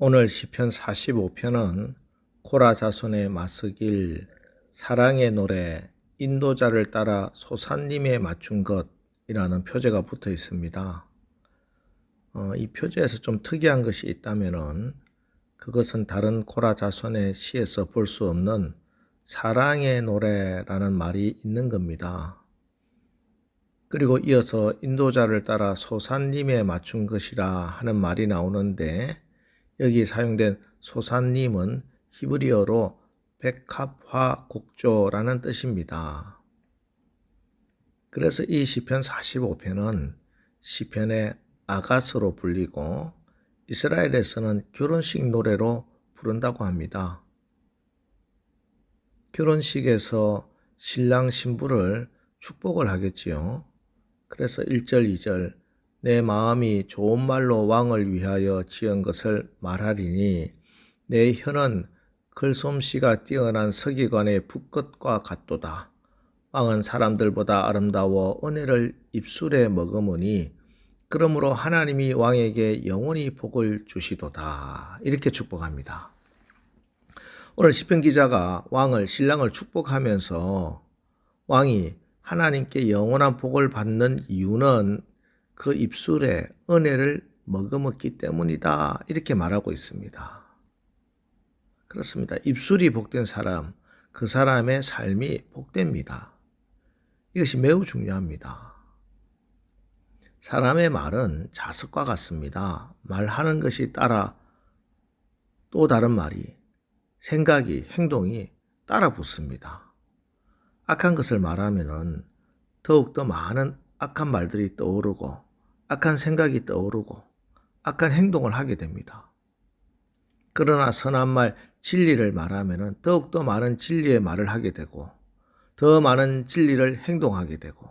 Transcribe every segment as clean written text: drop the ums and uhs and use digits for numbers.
오늘 시편 45편은 코라 자손의 맞서길, 사랑의 노래, 인도자를 따라 소산님에 맞춘 것이라는 표제가 붙어 있습니다. 이 표제에서 좀 특이한 것이 있다면은 그것은 다른 코라 자손의 시에서 볼 수 없는 사랑의 노래라는 말이 있는 겁니다. 그리고 이어서 인도자를 따라 소산님에 맞춘 것이라 하는 말이 나오는데 여기 사용된 소산님은 히브리어로 백합화 곡조라는 뜻입니다. 그래서 이 시편 45편은 시편의 아가스로 불리고 이스라엘에서는 결혼식 노래로 부른다고 합니다. 결혼식에서 신랑 신부를 축복을 하겠지요. 그래서 1절, 2절 내 마음이 좋은 말로 왕을 위하여 지은 것을 말하리니 내 혀는 글솜씨가 뛰어난 서기관의 붓것과 같도다. 왕은 사람들보다 아름다워 은혜를 입술에 머금으니 그러므로 하나님이 왕에게 영원히 복을 주시도다. 이렇게 축복합니다. 오늘 시편 기자가 신랑을 축복하면서 왕이 하나님께 영원한 복을 받는 이유는 그 입술에 은혜를 머금었기 때문이다. 이렇게 말하고 있습니다. 그렇습니다. 입술이 복된 사람, 그 사람의 삶이 복됩니다. 이것이 매우 중요합니다. 사람의 말은 자석과 같습니다. 말하는 것이 따라 또 다른 말이, 생각이, 행동이 따라 붙습니다. 악한 것을 말하면은 더욱더 많은 악한 말들이 떠오르고 악한 생각이 떠오르고 악한 행동을 하게 됩니다. 그러나 선한 말, 진리를 말하면은 더욱더 많은 진리의 말을 하게 되고 더 많은 진리를 행동하게 되고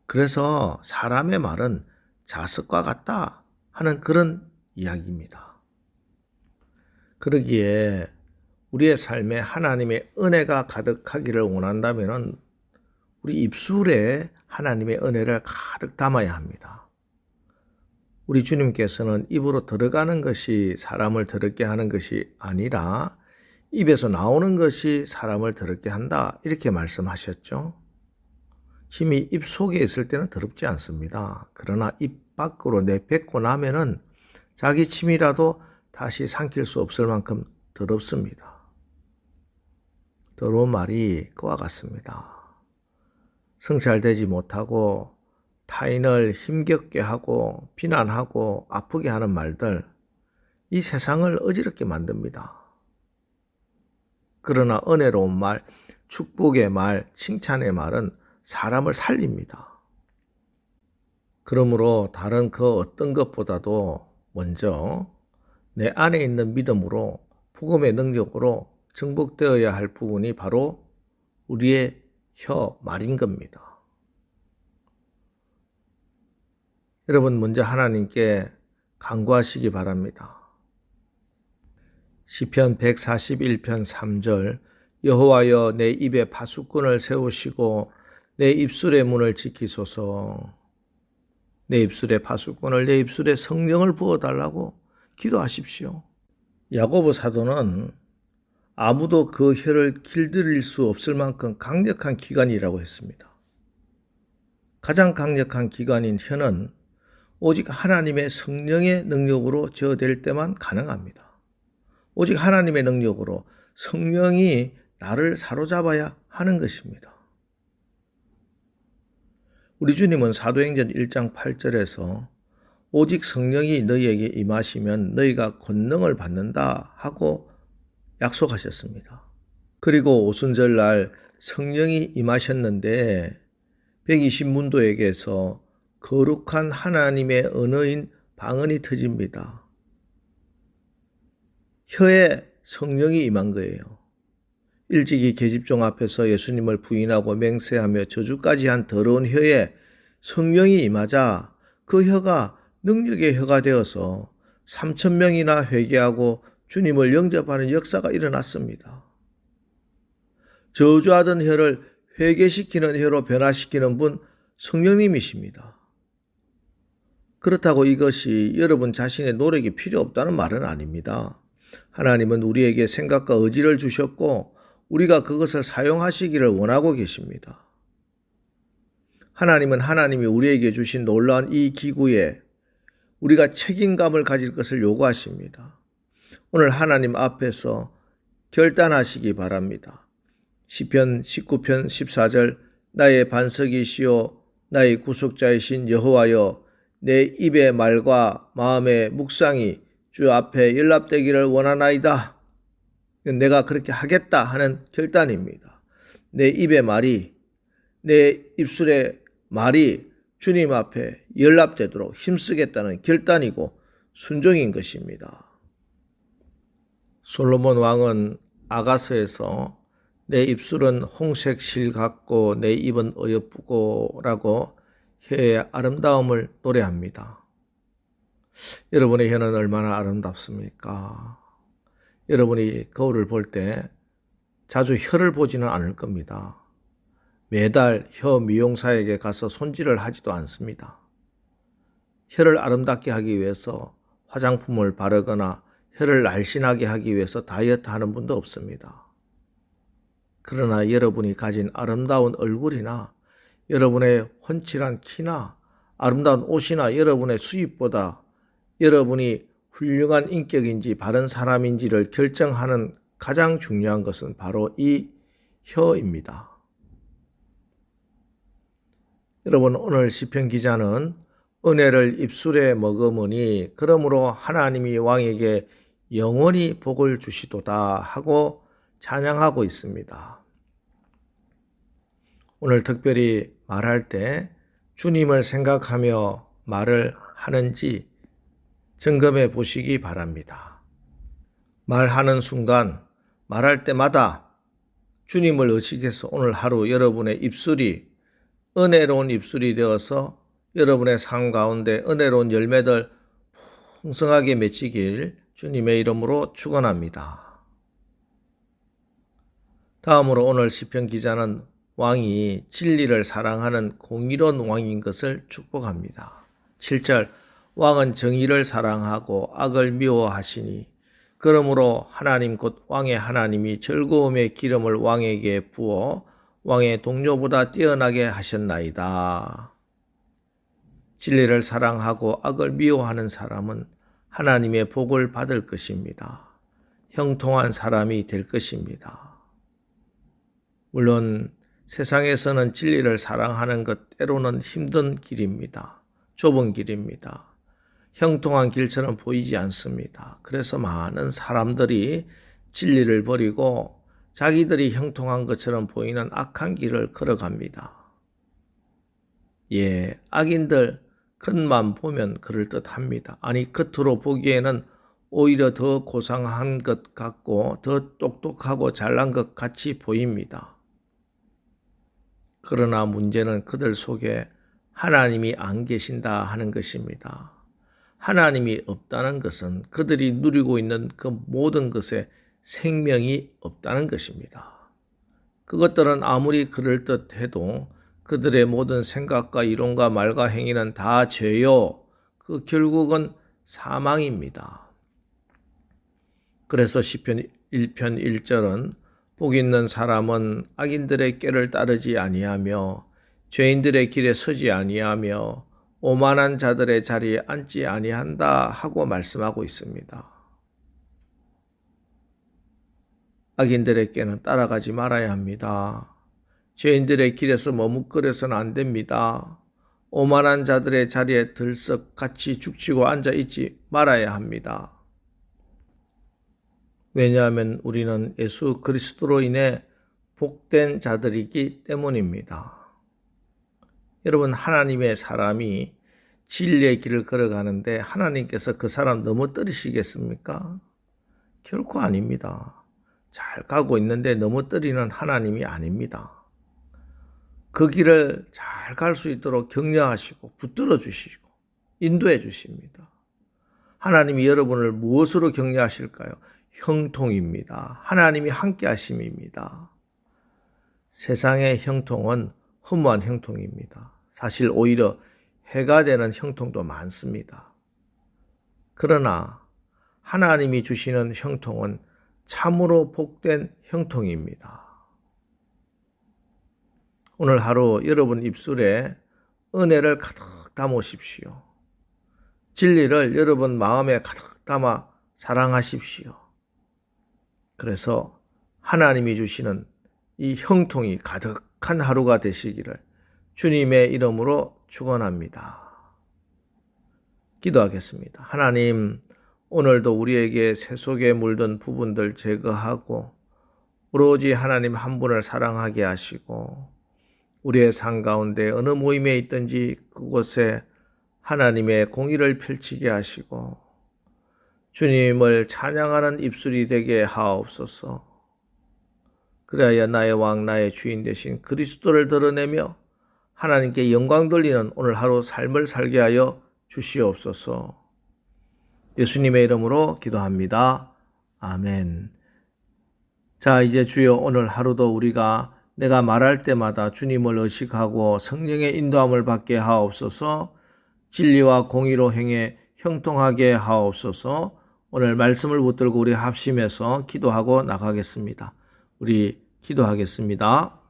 그래서 사람의 말은 자석과 같다 하는 그런 이야기입니다. 그러기에 우리의 삶에 하나님의 은혜가 가득하기를 원한다면은 우리 입술에 하나님의 은혜를 가득 담아야 합니다. 우리 주님께서는 입으로 들어가는 것이 사람을 더럽게 하는 것이 아니라 입에서 나오는 것이 사람을 더럽게 한다. 이렇게 말씀하셨죠. 침이 입 속에 있을 때는 더럽지 않습니다. 그러나 입 밖으로 내뱉고 나면은 자기 침이라도 다시 삼킬 수 없을 만큼 더럽습니다. 더러운 말이 그와 같습니다. 성찰되지 못하고 타인을 힘겹게 하고 비난하고 아프게 하는 말들, 이 세상을 어지럽게 만듭니다. 그러나 은혜로운 말, 축복의 말, 칭찬의 말은 사람을 살립니다. 그러므로 다른 그 어떤 것보다도 먼저 내 안에 있는 믿음으로 복음의 능력으로 정복되어야 할 부분이 바로 우리의 혀, 말인 겁니다. 여러분 먼저 하나님께 간구하시기 바랍니다. 시편 141편 3절 여호와여 내 입에 파수꾼을 세우시고 내 입술의 문을 지키소서. 내 입술에 파수꾼을, 내 입술에 성령을 부어달라고 기도하십시오. 야고보 사도는 아무도 그 혀를 길들일 수 없을 만큼 강력한 기관이라고 했습니다. 가장 강력한 기관인 혀는 오직 하나님의 성령의 능력으로 제어될 때만 가능합니다. 오직 하나님의 능력으로 성령이 나를 사로잡아야 하는 것입니다. 우리 주님은 사도행전 1장 8절에서 오직 성령이 너희에게 임하시면 너희가 권능을 받는다 하고 약속하셨습니다. 그리고 오순절날 성령이 임하셨는데 120문도에게서 거룩한 하나님의 언어인 방언이 터집니다. 혀에 성령이 임한 거예요. 일찍이 계집종 앞에서 예수님을 부인하고 맹세하며 저주까지 한 더러운 혀에 성령이 임하자 그 혀가 능력의 혀가 되어서 3,000명이나 회개하고 주님을 영접하는 역사가 일어났습니다. 저주하던 혀를 회개시키는 혀로 변화시키는 분 성령님이십니다. 그렇다고 이것이 여러분 자신의 노력이 필요 없다는 말은 아닙니다. 하나님은 우리에게 생각과 의지를 주셨고 우리가 그것을 사용하시기를 원하고 계십니다. 하나님은 하나님이 우리에게 주신 놀라운 이 기구에 우리가 책임감을 가질 것을 요구하십니다. 오늘 하나님 앞에서 결단하시기 바랍니다. 시편 19편 14절 나의 반석이시요 나의 구속자이신 여호와여 내 입의 말과 마음의 묵상이 주 앞에 연락되기를 원하나이다. 내가 그렇게 하겠다 하는 결단입니다. 내 입의 말이 내 입술의 말이 주님 앞에 연락되도록 힘쓰겠다는 결단이고 순종인 것입니다. 솔로몬 왕은 아가서에서 내 입술은 홍색 실 같고 내 입은 어여쁘고 라고 혀의 아름다움을 노래합니다. 여러분의 혀는 얼마나 아름답습니까? 여러분이 거울을 볼 때 자주 혀를 보지는 않을 겁니다. 매달 혀 미용사에게 가서 손질을 하지도 않습니다. 혀를 아름답게 하기 위해서 화장품을 바르거나 혀를 날씬하게 하기 위해서 다이어트 하는 분도 없습니다. 그러나 여러분이 가진 아름다운 얼굴이나 여러분의 훤칠한 키나 아름다운 옷이나 여러분의 수입보다 여러분이 훌륭한 인격인지 바른 사람인지를 결정하는 가장 중요한 것은 바로 이 혀입니다. 여러분, 오늘 시편 기자는 은혜를 입술에 머금으니 그러므로 하나님이 왕에게 영원히 복을 주시도다 하고 찬양하고 있습니다. 오늘 특별히 말할 때 주님을 생각하며 말을 하는지 점검해 보시기 바랍니다. 말하는 순간, 말할 때마다 주님을 의식해서 오늘 하루 여러분의 입술이 은혜로운 입술이 되어서 여러분의 삶 가운데 은혜로운 열매들 풍성하게 맺히길 주님의 이름으로 축원합니다. 다음으로 오늘 시편 기자는 왕이 진리를 사랑하는 공의로운 왕인 것을 축복합니다. 7절 왕은 정의를 사랑하고 악을 미워하시니 그러므로 하나님 곧 왕의 하나님이 즐거움의 기름을 왕에게 부어 왕의 동료보다 뛰어나게 하셨나이다. 진리를 사랑하고 악을 미워하는 사람은 하나님의 복을 받을 것입니다. 형통한 사람이 될 것입니다. 물론 세상에서는 진리를 사랑하는 것 때로는 힘든 길입니다. 좁은 길입니다. 형통한 길처럼 보이지 않습니다. 그래서 많은 사람들이 진리를 버리고 자기들이 형통한 것처럼 보이는 악한 길을 걸어갑니다. 악인들 겉만 보면 그럴듯합니다. 아니, 겉으로 보기에는 오히려 더 고상한 것 같고 더 똑똑하고 잘난 것 같이 보입니다. 그러나 문제는 그들 속에 하나님이 안 계신다 하는 것입니다. 하나님이 없다는 것은 그들이 누리고 있는 그 모든 것에 생명이 없다는 것입니다. 그것들은 아무리 그럴듯해도 그들의 모든 생각과 이론과 말과 행위는 다 죄요. 그 결국은 사망입니다. 그래서 시편 1편 1절은 복 있는 사람은 악인들의 꾀를 따르지 아니하며 죄인들의 길에 서지 아니하며 오만한 자들의 자리에 앉지 아니한다 하고 말씀하고 있습니다. 악인들의 꾀는 따라가지 말아야 합니다. 죄인들의 길에서 머뭇거려서는 안 됩니다. 오만한 자들의 자리에 들썩 같이 죽치고 앉아있지 말아야 합니다. 왜냐하면 우리는 예수 그리스도로 인해 복된 자들이기 때문입니다. 여러분, 하나님의 사람이 진리의 길을 걸어가는데 하나님께서 그 사람 넘어뜨리시겠습니까? 결코 아닙니다. 잘 가고 있는데 넘어뜨리는 하나님이 아닙니다. 그 길을 잘 갈 수 있도록 격려하시고 붙들어 주시고 인도해 주십니다. 하나님이 여러분을 무엇으로 격려하실까요? 형통입니다. 하나님이 함께 하심입니다. 세상의 형통은 허무한 형통입니다. 사실 오히려 해가 되는 형통도 많습니다. 그러나 하나님이 주시는 형통은 참으로 복된 형통입니다. 오늘 하루 여러분 입술에 은혜를 가득 담으십시오. 진리를 여러분 마음에 가득 담아 사랑하십시오. 그래서 하나님이 주시는 이 형통이 가득한 하루가 되시기를 주님의 이름으로 축원합니다. 기도하겠습니다. 하나님, 오늘도 우리에게 새 속에 물든 부분들 제거하고 오로지 하나님 한 분을 사랑하게 하시고 우리의 삶 가운데 어느 모임에 있든지 그곳에 하나님의 공의를 펼치게 하시고 주님을 찬양하는 입술이 되게 하옵소서. 그래야 나의 왕 나의 주인 되신 그리스도를 드러내며 하나님께 영광 돌리는 오늘 하루 삶을 살게 하여 주시옵소서. 예수님의 이름으로 기도합니다. 아멘. 자, 이제 주여 오늘 하루도 우리가 내가 말할 때마다 주님을 의식하고 성령의 인도함을 받게 하옵소서. 진리와 공의로 행해 형통하게 하옵소서. 오늘 말씀을 붙들고 우리 합심해서 기도하고 나가겠습니다. 우리 기도하겠습니다.